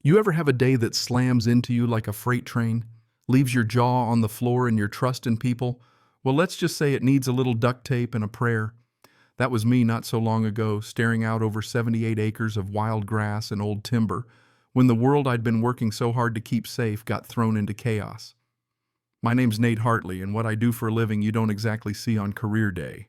You ever have a day that slams into you like a freight train, leaves your jaw on the floor and your trust in people? Well, let's just say it needs a little duct tape and a prayer. That was me not so long ago, staring out over 78 acres of wild grass and old timber, when the world I'd been working so hard to keep safe got thrown into chaos. My name's Nate Hartley, and what I do for a living you don't exactly see on career day.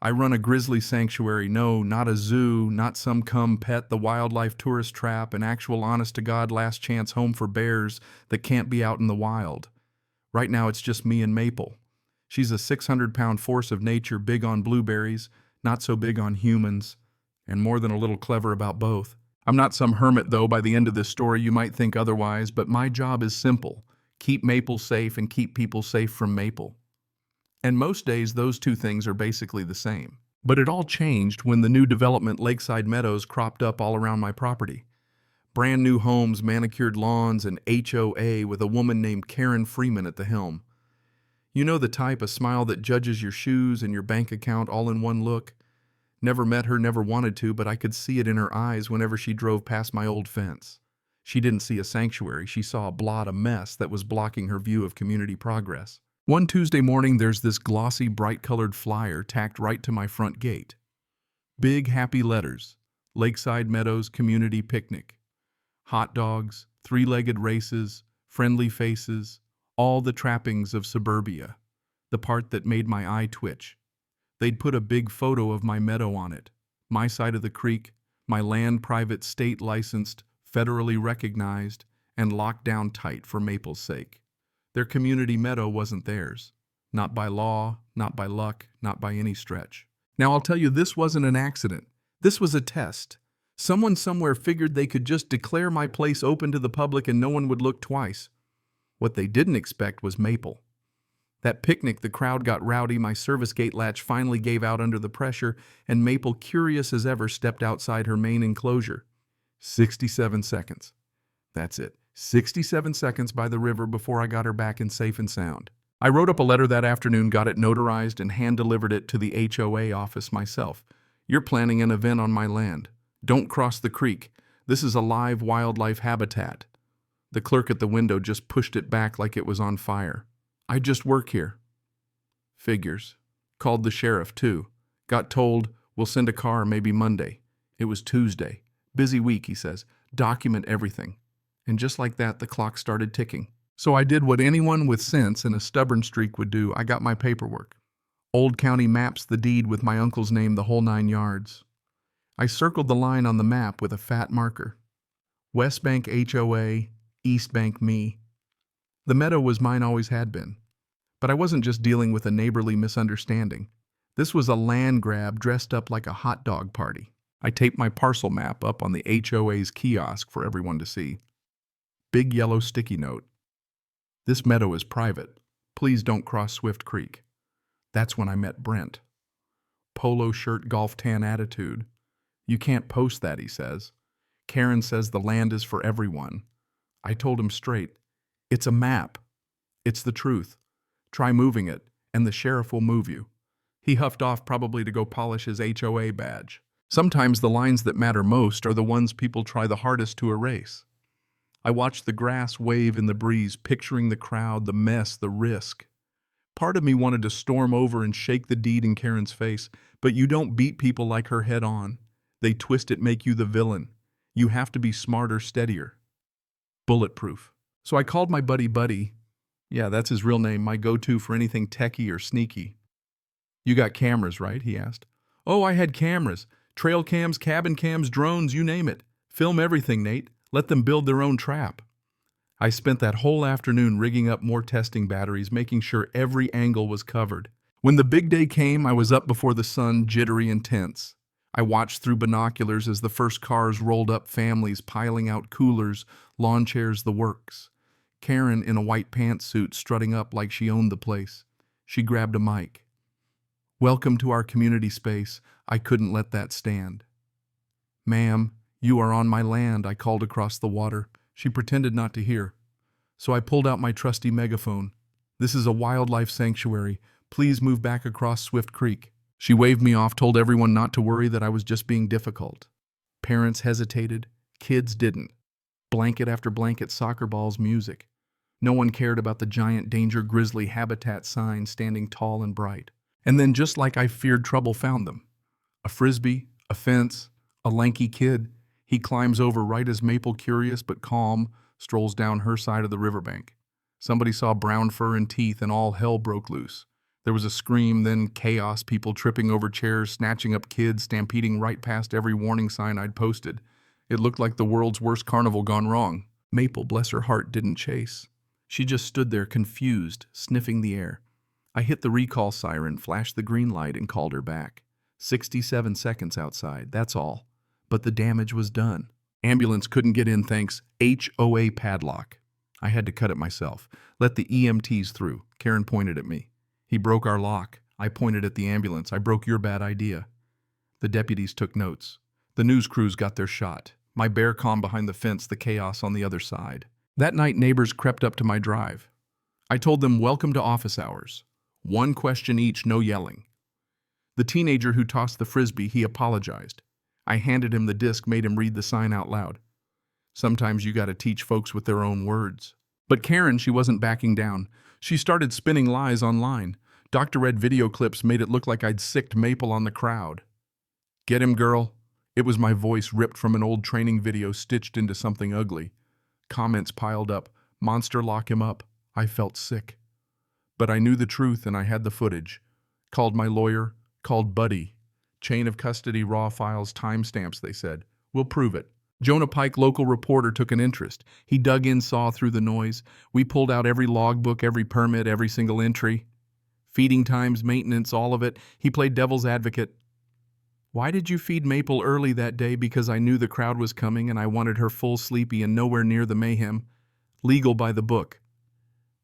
I run a grizzly sanctuary, no, not a zoo, not some pet, the wildlife tourist trap, an actual honest-to-God last chance home for bears that can't be out in the wild. Right now it's just me and Maple. She's a 600-pound force of nature, big on blueberries, not so big on humans, and more than a little clever about both. I'm not some hermit, though. By the end of this story you might think otherwise, but my job is simple. Keep Maple safe and keep people safe from Maple. And most days, those two things are basically the same. But it all changed when the new development Lakeside Meadows cropped up all around my property. Brand new homes, manicured lawns, and HOA with a woman named Karen Freeman at the helm. You know the type, a smile that judges your shoes and your bank account all in one look. Never met her, never wanted to, but I could see it in her eyes whenever she drove past my old fence. She didn't see a sanctuary, she saw a blot of mess that was blocking her view of community progress. One Tuesday morning, there's this glossy, bright-colored flyer tacked right to my front gate. Big, happy letters. Lakeside Meadows Community Picnic. Hot dogs, three-legged races, friendly faces, all the trappings of suburbia. The part that made my eye twitch. They'd put a big photo of my meadow on it. My side of the creek, my land private, state-licensed, federally recognized, and locked down tight for Maple's sake. Their community meadow wasn't theirs. Not by law, not by luck, not by any stretch. Now I'll tell you, this wasn't an accident. This was a test. Someone somewhere figured they could just declare my place open to the public and no one would look twice. What they didn't expect was Maple. That picnic, the crowd got rowdy, my service gate latch finally gave out under the pressure, and Maple, curious as ever, stepped outside her main enclosure. 67 seconds. That's it. 67 seconds by the river before I got her back in safe and sound. I wrote up a letter that afternoon, got it notarized, and hand-delivered it to the HOA office myself. You're planning an event on my land. Don't cross the creek. This is a live wildlife habitat. The clerk at the window just pushed it back like it was on fire. I just work here. Figures. Called the sheriff, too. Got told, we'll send a car maybe Monday. It was Tuesday. Busy week, he says. Document everything. And just like that, the clock started ticking. So I did what anyone with sense and a stubborn streak would do. I got my paperwork. Old county maps, the deed with my uncle's name, the whole 9 yards. I circled the line on the map with a fat marker. West Bank HOA, East Bank me. The meadow was mine, always had been. But I wasn't just dealing with a neighborly misunderstanding. This was a land grab dressed up like a hot dog party. I taped my parcel map up on the HOA's kiosk for everyone to see. Big yellow sticky note. This meadow is private. Please don't cross Swift Creek. That's when I met Brent. Polo shirt, golf tan attitude. You can't post that, he says. Karen says the land is for everyone. I told him straight. It's a map. It's the truth. Try moving it, and the sheriff will move you. He huffed off, probably to go polish his HOA badge. Sometimes the lines that matter most are the ones people try the hardest to erase. I watched the grass wave in the breeze, picturing the crowd, the mess, the risk. Part of me wanted to storm over and shake the deed in Karen's face, but you don't beat people like her head on. They twist it, make you the villain. You have to be smarter, steadier. Bulletproof. So I called my buddy. Yeah, that's his real name, my go-to for anything techie or sneaky. You got cameras, right? He asked. Oh, I had cameras. Trail cams, cabin cams, drones, you name it. Film everything, Nate. Let them build their own trap. I spent that whole afternoon rigging up more testing batteries, making sure every angle was covered. When the big day came, I was up before the sun, jittery and tense. I watched through binoculars as the first cars rolled up, families piling out coolers, lawn chairs, the works. Karen, in a white pantsuit, strutting up like she owned the place. She grabbed a mic. Welcome to our community space. I couldn't let that stand. Ma'am, you are on my land, I called across the water. She pretended not to hear. So I pulled out my trusty megaphone. This is a wildlife sanctuary. Please move back across Swift Creek. She waved me off, told everyone not to worry, that I was just being difficult. Parents hesitated. Kids didn't. Blanket after blanket, soccer balls, music. No one cared about the giant danger grizzly habitat sign standing tall and bright. And then, just like I feared, trouble found them. A frisbee, a fence, a lanky kid. He climbs over right as Maple, curious but calm, strolls down her side of the riverbank. Somebody saw brown fur and teeth, and all hell broke loose. There was a scream, then chaos, people tripping over chairs, snatching up kids, stampeding right past every warning sign I'd posted. It looked like the world's worst carnival gone wrong. Maple, bless her heart, didn't chase. She just stood there, confused, sniffing the air. I hit the recall siren, flashed the green light, and called her back. 67 seconds outside, that's all. But the damage was done. Ambulance couldn't get in thanks HOA padlock. I had to cut it myself. Let the EMTs through. Karen pointed at me. He broke our lock. I pointed at the ambulance. I broke your bad idea. The deputies took notes. The news crews got their shot. My bear calm behind the fence, the chaos on the other side. That night, neighbors crept up to my drive. I told them, welcome to office hours. One question each, no yelling. The teenager who tossed the frisbee, he apologized. I handed him the disc, made him read the sign out loud. Sometimes you gotta teach folks with their own words. But Karen, she wasn't backing down. She started spinning lies online. Dr. Red video clips made it look like I'd sicked Maple on the crowd. Get him, girl. It was my voice ripped from an old training video stitched into something ugly. Comments piled up. Monster, lock him up. I felt sick. But I knew the truth and I had the footage. Called my lawyer, called Buddy. Chain of custody, raw files, timestamps, they said. We'll prove it. Jonah Pike, local reporter, took an interest. He dug in, saw through the noise. We pulled out every logbook, every permit, every single entry. Feeding times, maintenance, all of it. He played devil's advocate. Why did you feed Maple early that day? Because I knew the crowd was coming and I wanted her full sleepy and nowhere near the mayhem. Legal by the book.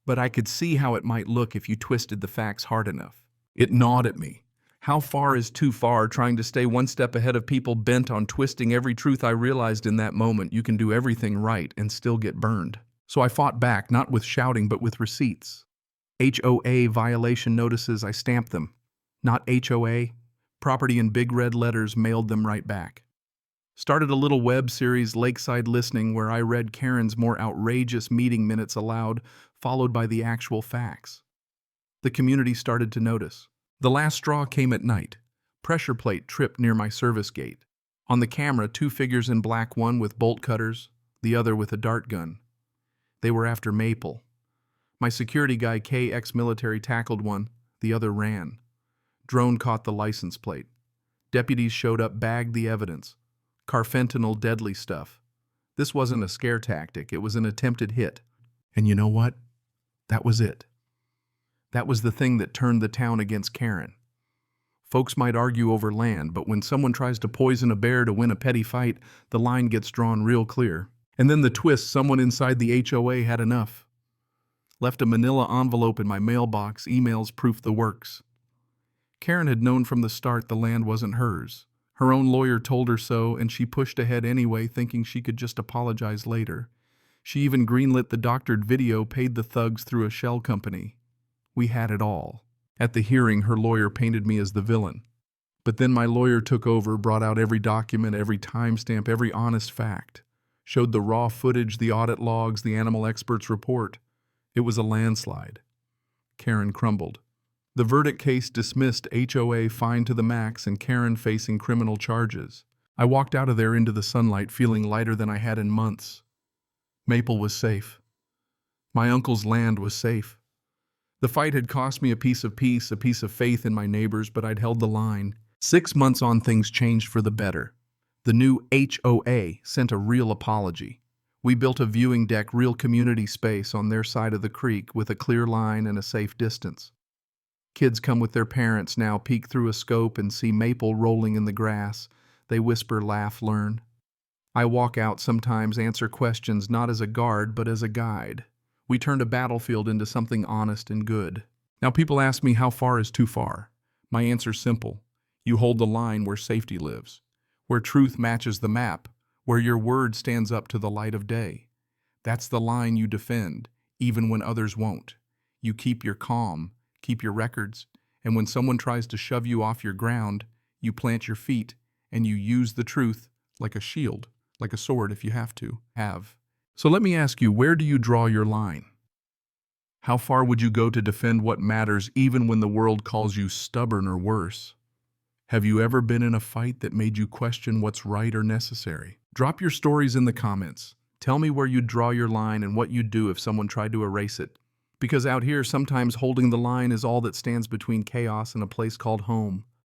But I could see how it might look if you twisted the facts hard enough. It gnawed at me. How far is too far, trying to stay one step ahead of people bent on twisting every truth? I realized in that moment you can do everything right and still get burned. So I fought back, not with shouting but with receipts. HOA violation notices, I stamped them. Not HOA. Property in big red letters, mailed them right back. Started a little web series, Lakeside Listening, where I read Karen's more outrageous meeting minutes aloud, followed by the actual facts. The community started to notice. The last straw came at night. Pressure plate tripped near my service gate. On the camera, two figures in black, one with bolt cutters, the other with a dart gun. They were after Maple. My security guy, K, ex-military, tackled one, the other ran. Drone caught the license plate. Deputies showed up, bagged the evidence. Carfentanil, deadly stuff. This wasn't a scare tactic, it was an attempted hit. And you know what? That was it. That was the thing that turned the town against Karen. Folks might argue over land, but when someone tries to poison a bear to win a petty fight, the line gets drawn real clear. And then the twist, someone inside the HOA had enough. Left a manila envelope in my mailbox, emails, proof the works. Karen had known from the start the land wasn't hers. Her own lawyer told her so, and she pushed ahead anyway, thinking she could just apologize later. She even greenlit the doctored video, paid the thugs through a shell company. We had it all. At the hearing, her lawyer painted me as the villain. But then my lawyer took over, brought out every document, every timestamp, every honest fact. Showed the raw footage, the audit logs, the animal expert's report. It was a landslide. Karen crumbled. The verdict, case dismissed, HOA fined to the max, and Karen facing criminal charges. I walked out of there into the sunlight feeling lighter than I had in months. Maple was safe. My uncle's land was safe. The fight had cost me a piece of peace, a piece of faith in my neighbors, but I'd held the line. 6 months on, things changed for the better. The new HOA sent a real apology. We built a viewing deck, real community space on their side of the creek with a clear line and a safe distance. Kids come with their parents now, peek through a scope and see Maple rolling in the grass. They whisper, laugh, learn. I walk out sometimes, answer questions not as a guard but as a guide. We turned a battlefield into something honest and good. Now people ask me how far is too far. My answer's simple. You hold the line where safety lives, where truth matches the map, where your word stands up to the light of day. That's the line you defend, even when others won't. You keep your calm, keep your records, and when someone tries to shove you off your ground, you plant your feet and you use the truth like a shield, like a sword if you have to. So let me ask you, where do you draw your line? How far would you go to defend what matters even when the world calls you stubborn or worse? Have you ever been in a fight that made you question what's right or necessary? Drop your stories in the comments. Tell me where you'd draw your line and what you'd do if someone tried to erase it. Because out here, sometimes holding the line is all that stands between chaos and a place called home.